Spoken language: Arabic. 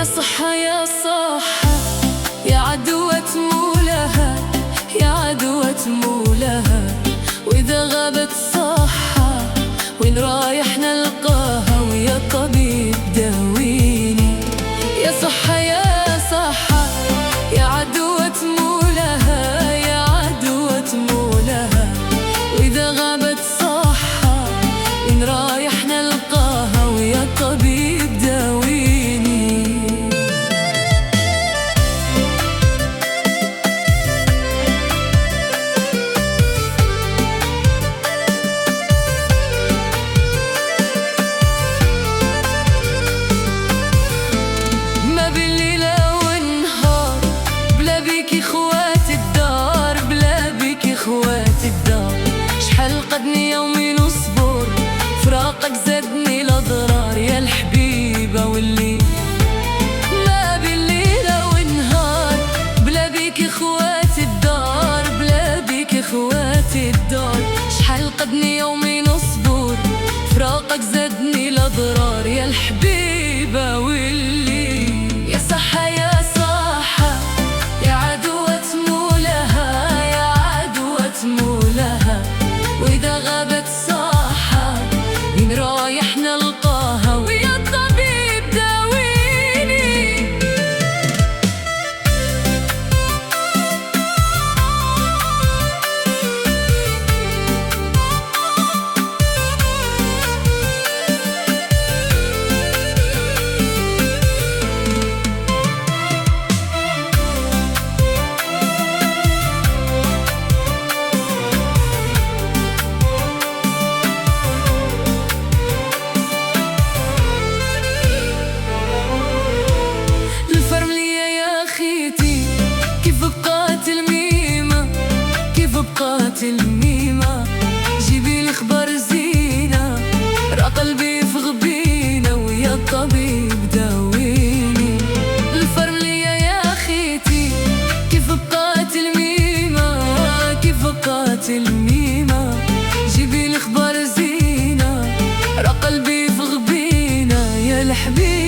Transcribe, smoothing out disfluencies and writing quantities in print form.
يا صحة يا صحة يا عدوة مولها، يا عدوة مولها. وإذا غابت صحة وين رايح نلقاها؟ ويا طبيب داويني. يا صحة يا صحة يا عدوة مولها، يا عدوة مولها. وإذا غابت صحة وين رايح نلقاها؟ ويا طبيب داويني. ما بالليلة والنهار بلا بيك خوات الدار، بلا بيك خوات الدار. شحال قدني يومي نصبر فراقك زادني الأضرار يا الحبيبة واللي. ما بالليلة والنهار بلا بيك خوات الدار، بلا بيك خوات الدار. شحال قدني يومي نصبر فراقك زادني الأضرار يا الحبيبة واللي. يا صحة يا صحة يا عدوة مولها، يا عدوة مولها. وإذا غابت صحة وين رايح نلقاها؟ ويا طبيب داويني. بقات الميمة جيبي لي خبر زينة، راه قلبي في غبينة. ويا طبيب داويني. الفرم ليا يا خيتي كيف بقات الميمة، كيف بقات الميمة. جيبي لي خبر زينة، راه قلبي في غبينة يا الحبيب.